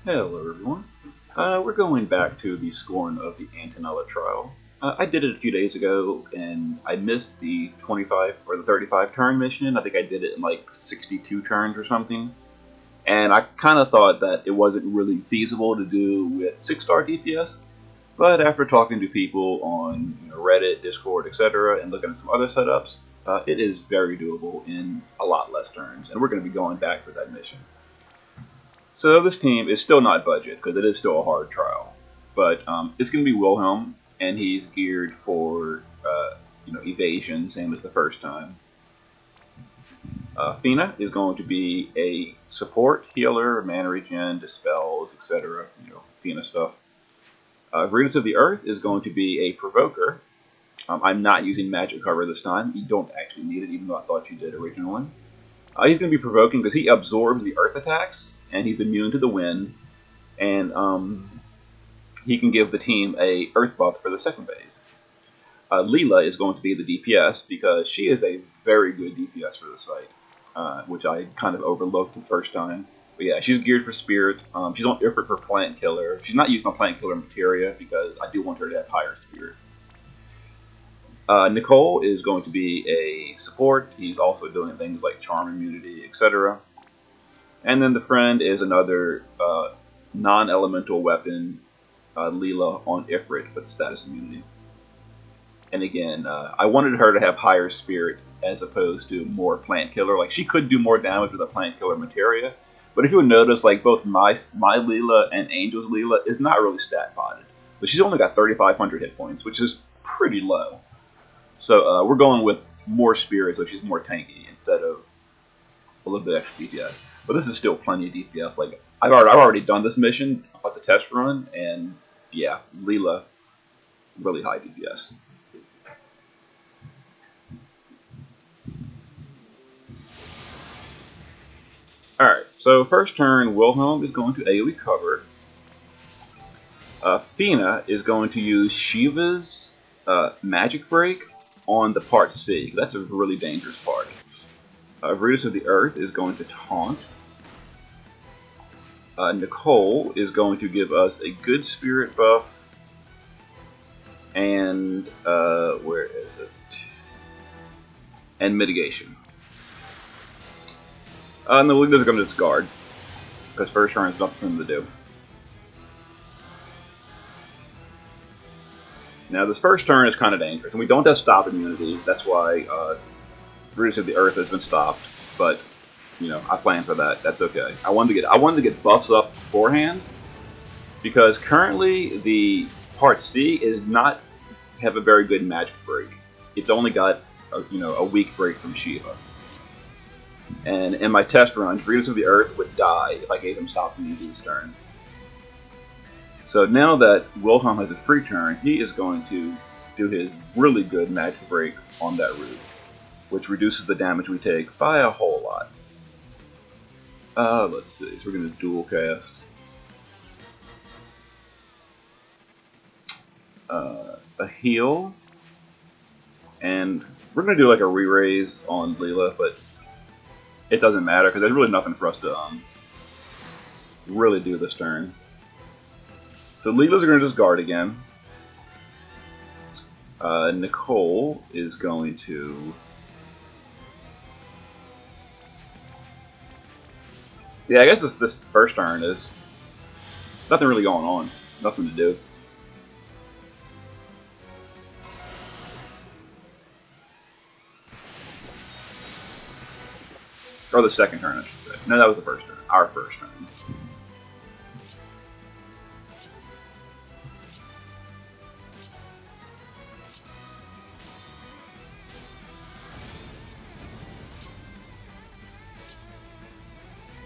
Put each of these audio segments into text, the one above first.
Hello, everyone. We're going back to the scoring of the Antenolla trial. I did it a few days ago, and I missed the 25 or the 35 turn mission. I think I did it in like 62 turns or something. And I kind of thought that it wasn't really feasible to do with 6-star DPS. But after talking to people on Reddit, Discord, etc., and looking at some other setups, it is very doable in a lot less turns. And we're going to be going back for that mission. So this team is still not budget because it is still a hard trial, but it's going to be Wilhelm, and he's geared for evasion, same as the first time. Fina is going to be a support, healer, mana regen, dispels, etc. Fina stuff. Roots of the Earth is going to be a provoker. I'm not using magic cover this time. You don't actually need it, even though I thought you did originally. He's going to be provoking because he absorbs the earth attacks, and he's immune to the wind, and he can give the team a earth buff for the second phase. Leela is going to be the DPS because she is a very good DPS for the site, which I kind of overlooked the first time. But yeah, she's geared for spirit. She's on effort for plant killer. She's not used on plant killer materia because I do want her to have higher spirit. Nicole is going to be a support. He's also doing things like charm immunity, etc. And then the friend is another non-elemental weapon, Leela on Ifrit with status immunity. And again, I wanted her to have higher spirit as opposed to more plant killer. Like, she could do more damage with a plant killer materia, but if you'll notice, like, both my Leela and Angel's Leela is not really stat potted. But she's only got 3,500 hit points, which is pretty low. So we're going with more spirit, so she's more tanky instead of a little bit extra DPS. But this is still plenty of DPS. Like, I've already done this mission as a test run, and yeah, Leela, really high DPS. Alright, so first turn, Wilhelm is going to AoE cover. Fina is going to use Shiva's Magic Break on the part C. That's a really dangerous part. Roots of the Earth is going to taunt. Nicole is going to give us a good spirit buff. And, where is it? And mitigation. And the Leaders are going to discard. Because first turn is nothing for them to do. Now, this first turn is kind of dangerous. And we don't have stop immunity. That's why Roots of the Earth has been stopped. But, I planned for that. That's okay. I wanted to get buffs up beforehand. Because currently, the Part C is not have a very good magic break. It's only got a weak break from Shiva. And in my test runs, Roots of the Earth would die if I gave him stop immunity this turn. So now that Wilhelm has a free turn, he is going to do his really good magic break on that root, which reduces the damage we take by a whole lot. Let's see, so we're going to dual cast. A heal, and we're going to do like a re-raise on Leela, but it doesn't matter because there's really nothing for us to really do this turn. So Leela's going to discard again. Nicole is going to... Yeah, I guess this first turn is nothing really going on. Nothing to do. Or the second turn, I should say. No, that was the first turn. Our first turn.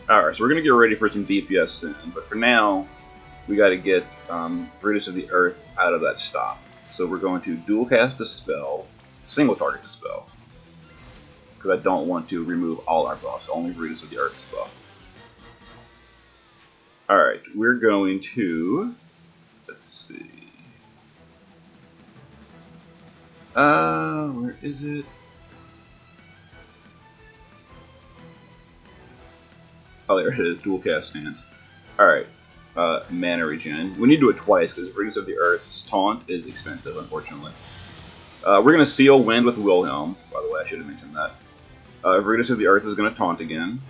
Alright, so we're going to get ready for some DPS soon. But for now, we got to get Roots of the Earth out of that stop. So we're going to dual cast a spell, single target dispel. Because I don't want to remove all our buffs, only Roots of the Earth's buff. Alright, we're going to... Let's see... where is it? Oh, there it is, dual cast stance. Alright, mana regen. We need to do it twice because Radiance of the Earth's taunt is expensive, unfortunately. We're going to seal Wind with Wilhelm. By the way, I should have mentioned that. Radiance of the Earth is going to taunt again.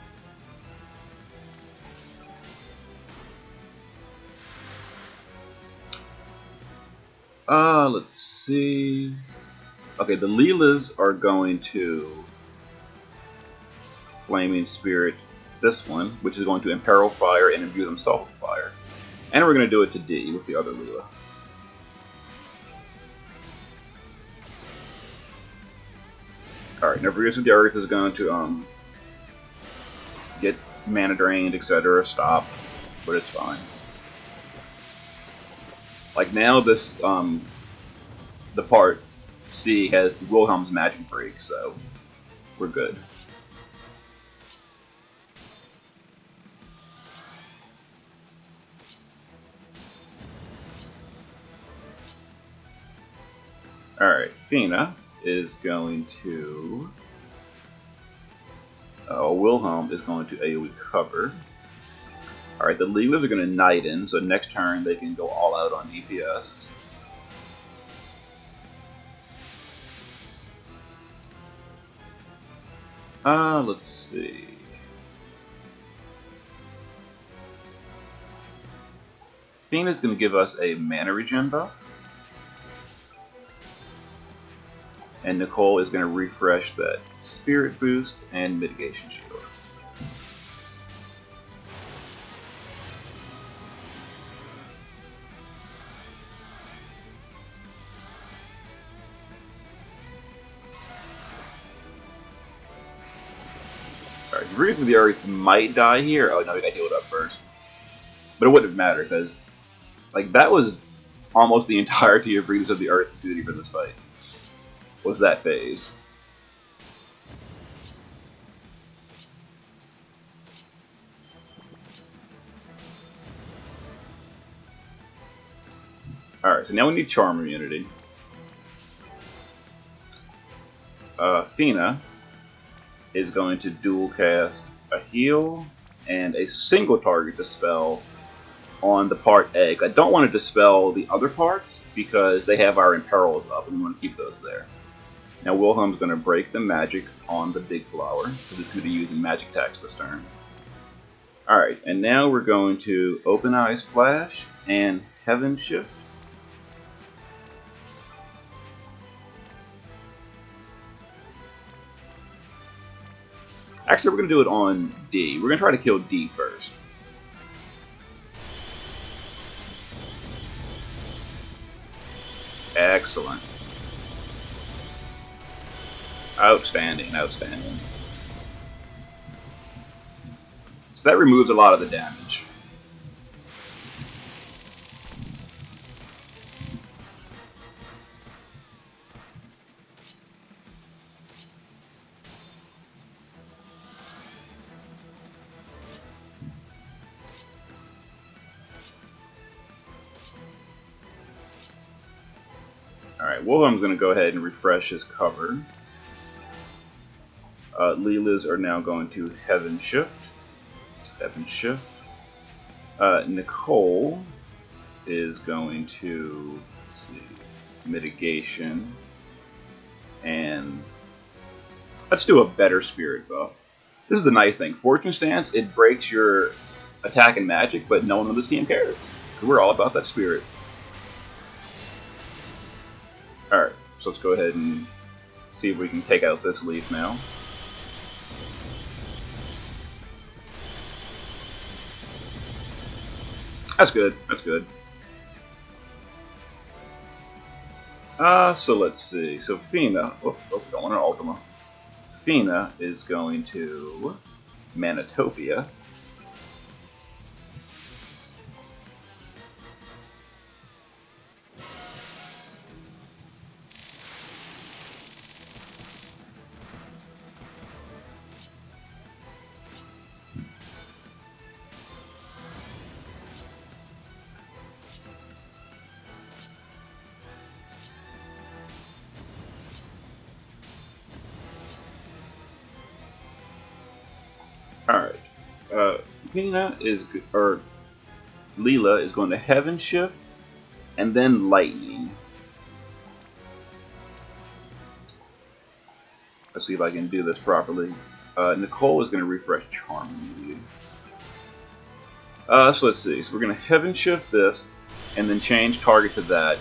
Let's see. Okay, the Leelas are going to Flaming Spirit this one, which is going to Imperil Fire and imbue themselves with fire. And we're going to do it to D with the other Leela. Alright, now Radiance of the Earth is going to get mana drained, etc. Stop, but it's fine. Like now this, the part C has Wilhelm's Magic Break, so we're good. Alright, Fina is going to... Wilhelm is going to AoE cover. Alright, the Leelas are going to Knight in, so next turn they can go all out on DPS. Let's see. Fina's going to give us a mana regen buff. And Nicole is going to refresh that Spirit Boost and Mitigation Shield. Alright, Radiance of the Earth might die here. Oh no, we gotta heal it up first. But it wouldn't have mattered, because like that was almost the entirety of Radiance of the Earth's duty for this fight. Was that phase. Alright, so now we need Charm Immunity. Fina is going to dual cast a heal and a single target dispel on the part A. I don't want to dispel the other parts because they have our Imperils up and we want to keep those there. Now Wilhelm's going to break the magic on the big flower because it's going to be using magic attacks this turn. Alright, and now we're going to Open Eyes Flash and Heaven Shift. Actually, we're going to do it on D. We're going to try to kill D first. Excellent. Outstanding, outstanding. So that removes a lot of the damage. Alright, Wilhelm's going to go ahead and refresh his cover. Leelas are now going to Heaven Shift. Heaven Shift. Nicole is going to, let's see, Mitigation. And let's do a better Spirit buff. This is the nice thing. Fortune Stance, it breaks your attack and magic, but no one on this team cares. Because we're all about that Spirit. Alright, so let's go ahead and see if we can take out this leaf now. That's good, that's good. So let's see. So Fina, don't want an Ultima. Fina is going to Manitopia. Alright. Fina is, or Leela is going to Heaven Shift and then Lightning. Let's see if I can do this properly. Nicole is going to refresh Charm immediately. So let's see. So we're going to Heaven Shift this, and then change target to that.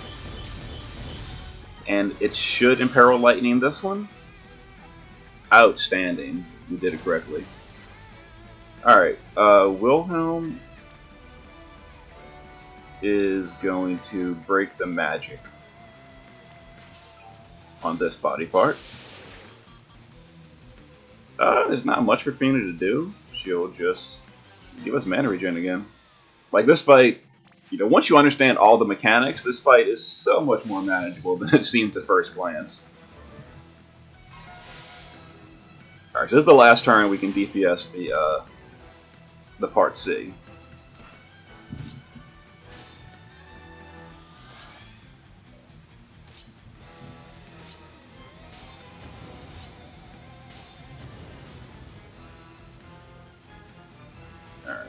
And it should Imperil Lightning this one. Outstanding. We did it correctly. Alright, Wilhelm is going to break the magic on this body part. There's not much for Fina to do. She'll just give us mana regen again. Like, this fight, you know, once you understand all the mechanics, this fight is so much more manageable than it seems at first glance. Alright, so this is the last turn we can DPS the part C. Alright.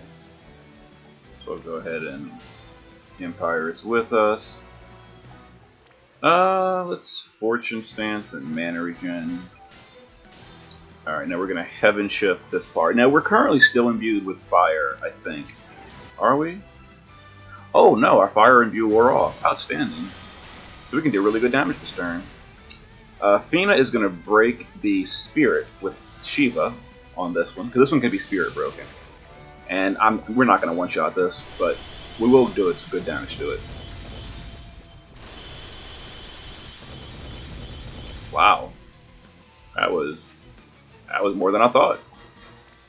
So we'll go ahead and Empire is with us. Let's Fortune Stance and Mana Regen. Alright, now we're going to Heaven Shift this part. Now, we're currently still imbued with Fire, I think. Are we? Oh, no, our Fire imbue wore off. Outstanding. So we can do really good damage this turn. Fina is going to break the Spirit with Shiva on this one, because this one can be Spirit broken. And we're not going to one-shot this, but we will do it. Some good damage to it. Wow. That was more than I thought.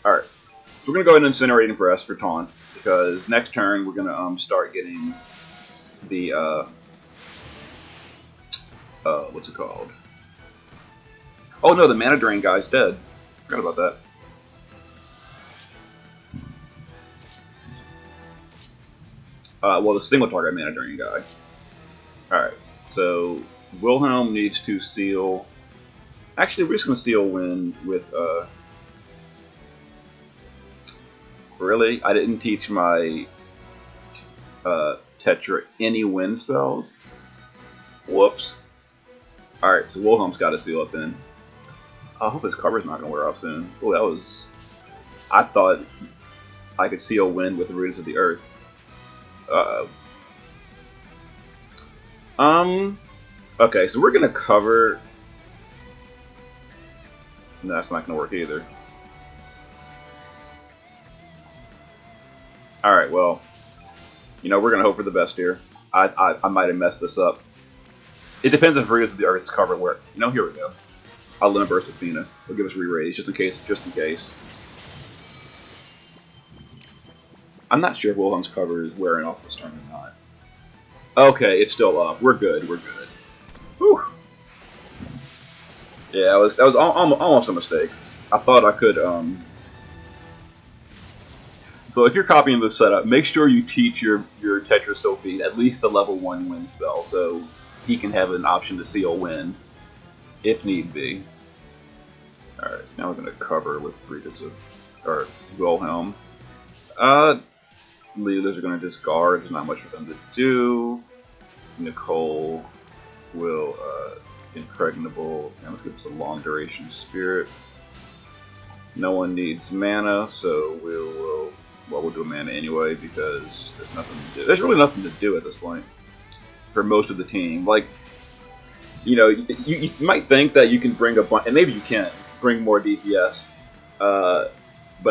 Alright. So we're going to go ahead and Incinerate and Press for Taunt, because next turn we're going to start getting the, what's it called? Oh no, the Mana Drain guy's dead. Forgot about that. Well, the single target Mana Drain guy. Alright, so Wilhelm needs to seal... Actually, we're just going to seal Wind with, Really? I didn't teach my, Tetra any wind spells? Whoops. Alright, so Wilhelm's got to seal it then. I hope his cover's not going to wear off soon. Oh, that was... I thought I could seal Wind with the Roots of the Earth. Okay, so we're going to cover... No, that's not going to work either. Alright, well, you know, we're going to hope for the best here. I might have messed this up. It depends if Roots of the Earth's cover where... You know, here we go. I'll Limit Burst with Fina. He'll give us re-raise, just in case. I'm not sure if Wilhelm's cover is wearing off this turn or not. Okay, it's still up. We're good. Whew. Yeah, that was almost a mistake. I thought I could, So if you're copying this setup, make sure you teach your Tetra Sophie at least the level 1 wind spell, so he can have an option to seal wind, if need be. Alright, so now we're going to cover with or Wilhelm. Leaders are going to discard, there's not much for them to do. Nicole will, Impregnable, and let's give us a long duration spirit. No one needs mana, so we'll do a mana anyway because there's nothing to do. There's really nothing to do at this point for most of the team. Like, you know, you might think that you can bring a bunch, and maybe you can bring more DPS, but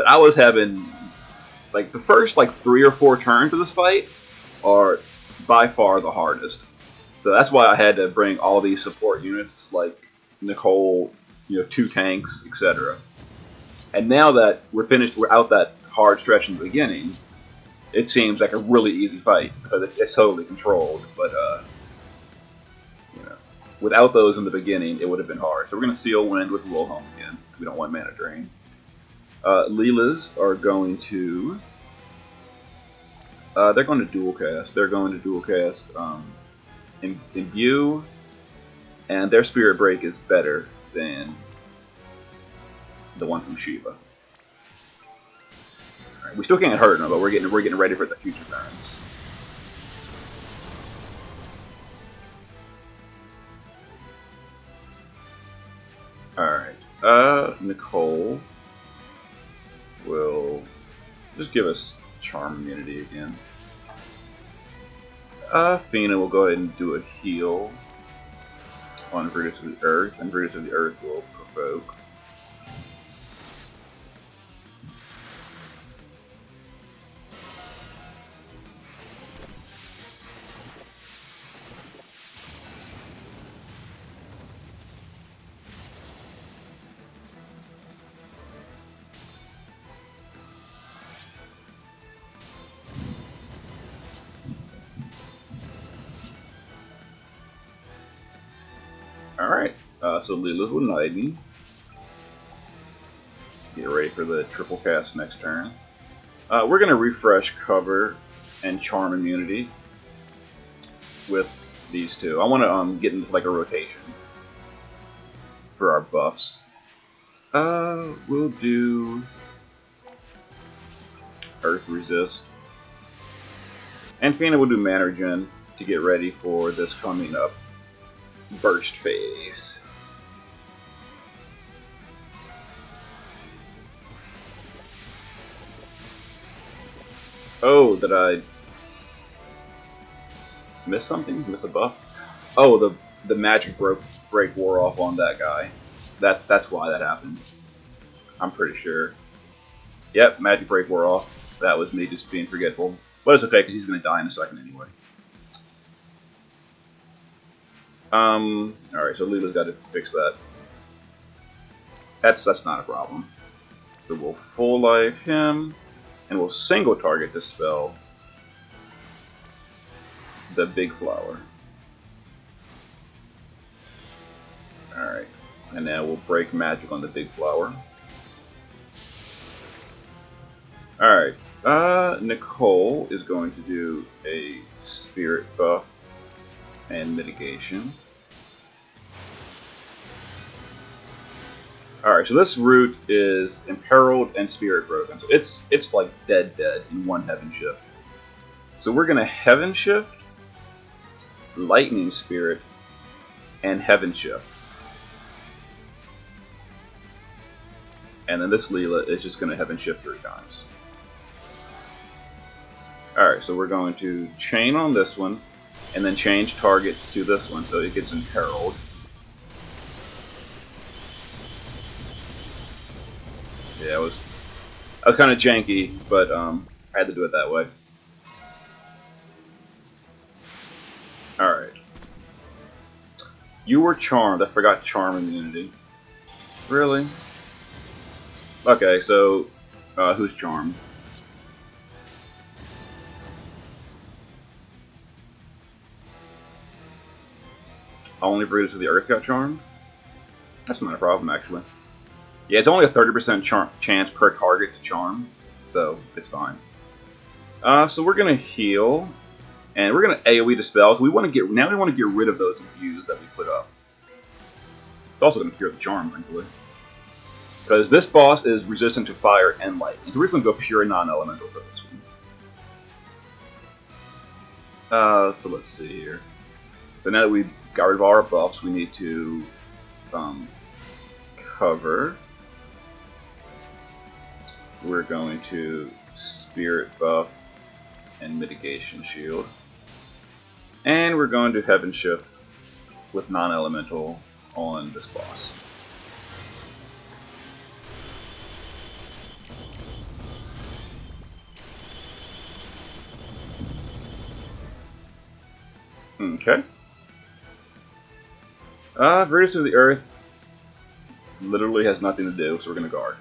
I was having like the first 3 or 4 turns of this fight are by far the hardest. So that's why I had to bring all these support units like Nicole, you know, 2 tanks, etc. And now that we're out that hard stretch in the beginning, it seems like a really easy fight because it's totally controlled. But you know, without those in the beginning, it would have been hard. So we're going to seal Wind with Wilhelm again. We don't want Mana Drain. Leela's are going to... they're going to dual cast. Imbue, and their Spirit Break is better than the one from Shiva. Alright, we still can't hurt them, but we're getting ready for the future turns. Nicole will just give us charm immunity again. Fina will go ahead and do a heal on Brutus of the Earth, and Brutus of the Earth will provoke. Alright, so Leela's with Knighten. Get ready for the triple cast next turn. We're going to refresh cover and charm immunity with these two. I want to get into like a rotation for our buffs. We'll do Earth Resist. And Fina will do Mana Regen to get ready for this coming up burst phase. Oh, did I miss something? Miss a buff? Oh, the magic break wore off on that guy. That's why that happened. I'm pretty sure. Yep, magic break wore off. That was me just being forgetful. But it's okay, because he's going to die in a second anyway. Alright, so Leela's got to fix that. That's not a problem. So we'll full life him, and we'll single target this spell. The Big Flower. Alright, and now we'll break magic on the Big Flower. Alright, Nicole is going to do a Spirit buff and mitigation. Alright, so this route is Imperiled and Spirit Broken. So it's like dead in one Heaven Shift. So we're going to Heaven Shift, Lightning Spirit, and Heaven Shift. And then this Leela is just going to Heaven Shift 3 times. Alright, so we're going to chain on this one, and then change targets to this one, so it gets Imperiled. Yeah, it was kind of janky, but I had to do it that way. Alright. You were charmed. I forgot charm immunity. Really? Okay, so who's charmed? Only Brutus of the Earth got charmed? That's not a problem, actually. Yeah, it's only a 30% chance per target to charm, so it's fine. So we're gonna heal, and we're gonna AOE dispel. We want to get rid of those views that we put up. It's also gonna cure the charm, thankfully, because this boss is resistant to fire and lightning. So we're just gonna go pure non-elemental for this one. So let's see here. So now that we've got rid of all our buffs, we need to cover. We're going to Spirit buff and Mitigation Shield. And we're going to Heaven Shift with non-elemental on this boss. Okay. Brutus of the Earth literally has nothing to do, so we're going to guard.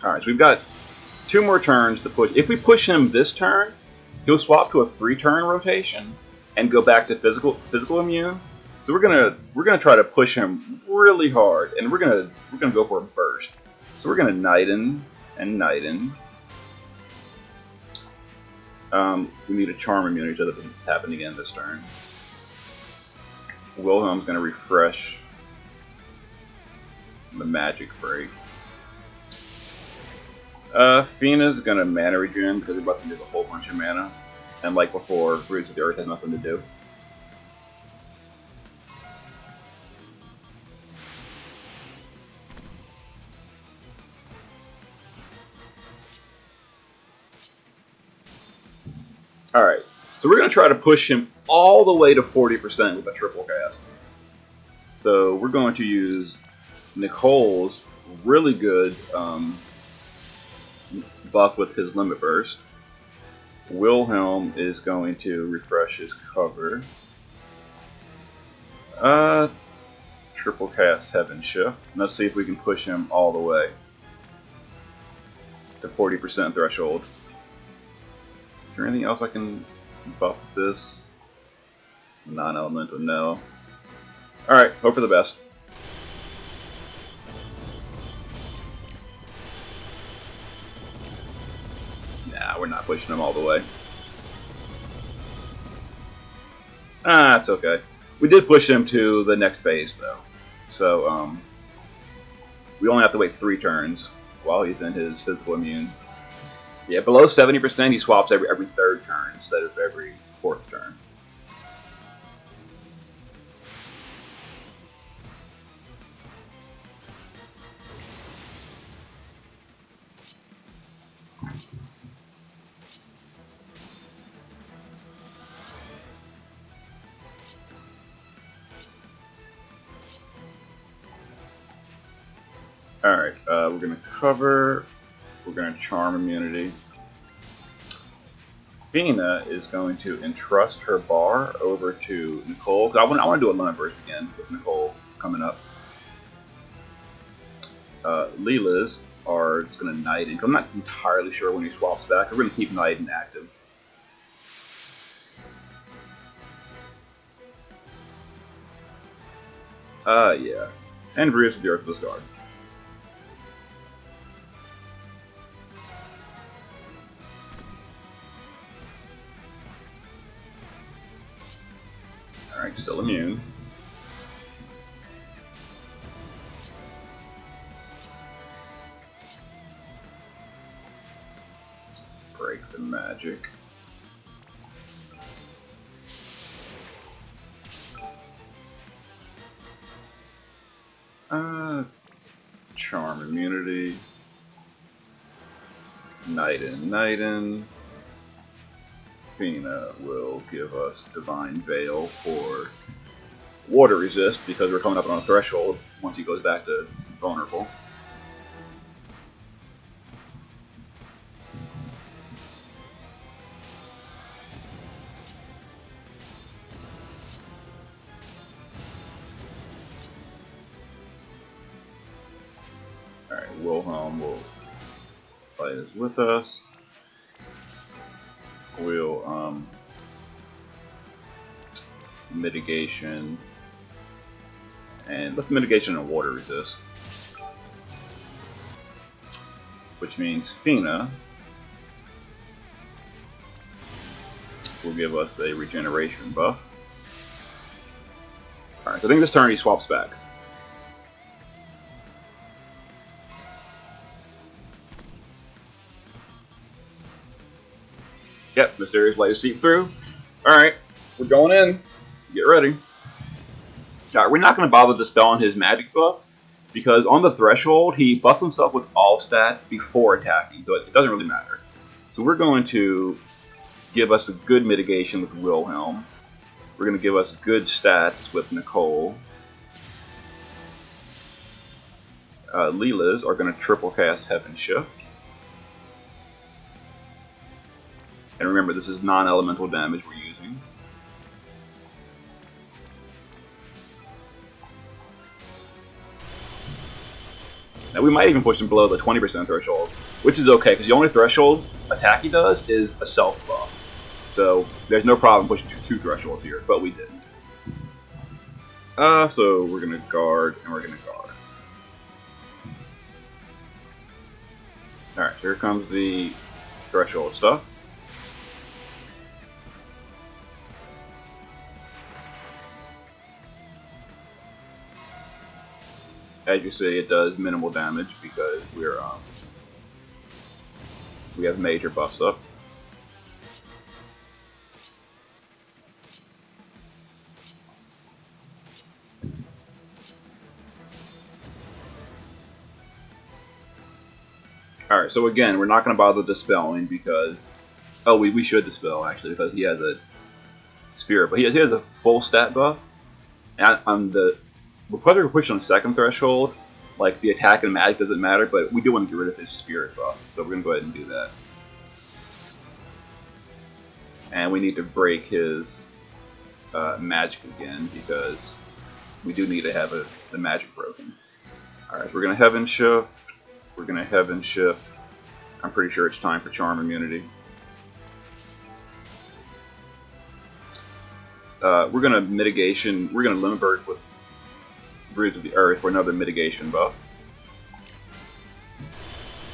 Alright, so we've got 2 more turns to push. If we push him this turn, he'll swap to a 3-turn rotation and go back to physical immune. So we're gonna try to push him really hard, and we're gonna go for a burst. So we're gonna Knighten and Knighten. We need a charm immunity so that doesn't happen again this turn. Wilhelm's gonna refresh the magic break. Fina's gonna mana regen because we're about to use a whole bunch of mana. And like before, Roots of the Earth has nothing to do. Alright, so we're gonna try to push him all the way to 40% with a triple cast. So we're going to use Nicole's really good buff with his Limit Burst. Wilhelm is going to refresh his cover. Triple cast Heaven Shift. Let's see if we can push him all the way to 40% threshold. Is there anything else I can buff this? Non-elemental, no. Alright, hope for the best. Nah, we're not pushing him all the way. Ah, it's okay. We did push him to the next phase, though. So, we only have to wait 3 turns while he's in his physical immune. Yeah, below 70%, he swaps every 3rd turn instead of every 4th turn. Alright, we're going to cover, we're going to charm immunity. Fina is going to entrust her bar over to Nicole. I want to do a limit burst again with Nicole coming up. Leela's are just going to Knight in. I'm not entirely sure when he swaps back. We're going to keep Knight in active. Yeah. And Bruce with the Earthless Guard. Alright, still immune. Break the magic. Charm immunity. Knight in. Fina will give us Divine Veil for water resist because we're coming up on a threshold once he goes back to vulnerable. Alright, Wilhelm will fight us with us. We'll mitigation, and let's mitigation and water resist, which means Fina will give us a regeneration buff. Alright, so I think this turn he swaps back. Yep, Mysterious Light seep through. Alright, we're going in. Get ready. Alright, we're not going to bother dispelling his magic buff, because on the threshold, he buffs himself with all stats before attacking, so it doesn't really matter. So we're going to give us a good mitigation with Wilhelm. We're going to give us good stats with Nicole. Leela's are going to triple cast Heaven Shift. And remember, this is non-elemental damage we're using. Now we might even push him below the 20% threshold, which is okay, because the only threshold attack he does is a self buff. So there's no problem pushing 2 thresholds here, but we didn't. So we're going to guard, and we're going to guard. Alright, here comes the threshold stuff. As you see, it does minimal damage because we're We have major buffs up. Alright, so again, we're not going to bother dispelling because... Oh, we should dispel, actually, because he has a spirit. But he has a full stat buff. And on the... Because we're pushing on second threshold, like, the attack and magic doesn't matter, but we do want to get rid of his spirit buff. So we're going to go ahead and do that. And we need to break his magic again, because we do need to have the magic broken. Alright, so we're going to Heaven Shift. We're going to Heaven Shift. I'm pretty sure it's time for Charm Immunity. We're going to Mitigation. We're going to Limit Burst with Roots of the Earth for another Mitigation buff.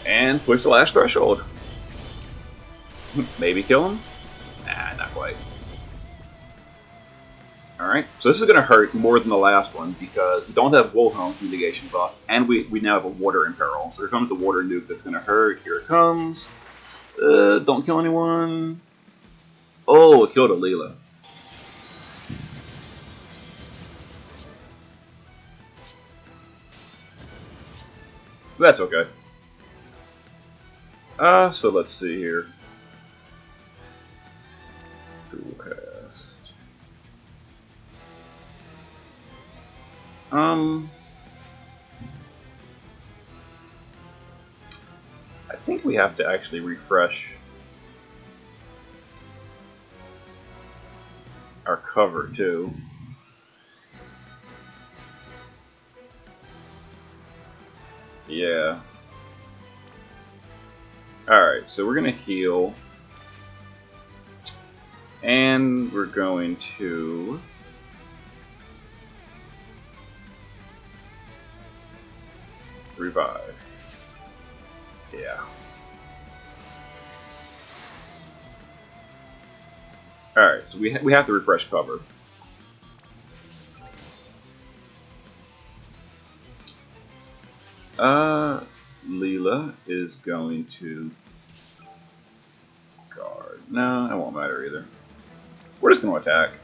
And push the last threshold. Maybe kill him? Nah, not quite. Alright, so this is going to hurt more than the last one because we don't have Wilhelm's mitigation buff, and we now have a water imperil. So here comes the water nuke that's going to hurt. Here it comes. Don't kill anyone. Oh, it killed a Leela. That's okay. So let's see here. Dual cast. I think we have to actually refresh our cover too. Yeah. Alright, so we're gonna heal. And we're going to revive. Yeah. Alright, so we have to refresh cover. Leela is going to guard. No, it won't matter either. We're just going to attack.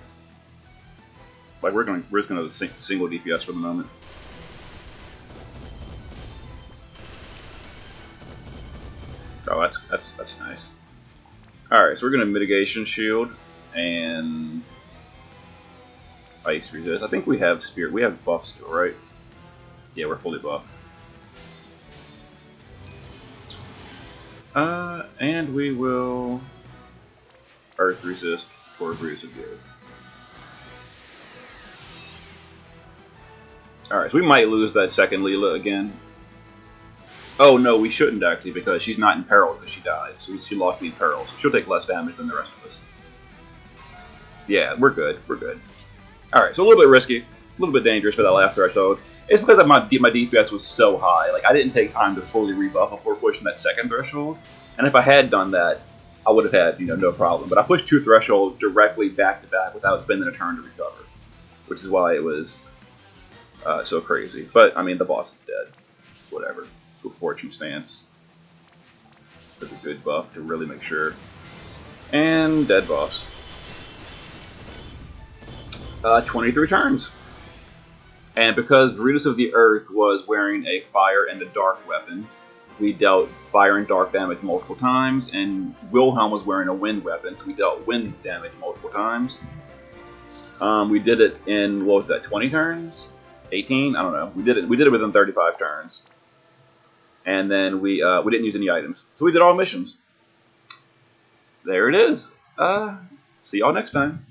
Like we're just going to single DPS for the moment. Oh, that's nice. All right, so we're going to mitigation shield and ice resist. I think we have spirit. We have buffs still, right? Yeah, we're fully buffed. And we will earth resist for Bruise of Good. Alright, so we might lose that second Leela again. Oh no, we shouldn't actually, because she's not in peril because she died. So she lost the peril, so she'll take less damage than the rest of us. Yeah, we're good. We're good. Alright, so a little bit risky, a little bit dangerous for that last threshold. It's because my DPS was so high. Like, I didn't take time to fully rebuff before pushing that second threshold. And if I had done that, I would have had, no problem. But I pushed 2 thresholds directly back to back without spending a turn to recover, which is why it was so crazy. But I mean, the boss is dead. Whatever. Good Fortune Stance. That's a good buff to really make sure. And dead boss. 23 turns. And because Roots of the Earth was wearing a fire and a dark weapon, we dealt fire and dark damage multiple times, and Wilhelm was wearing a wind weapon, so we dealt wind damage multiple times. We did it in, what was that, 20 turns? 18? I don't know. We did it within 35 turns. And then we didn't use any items. So we did all missions. There it is. See y'all next time.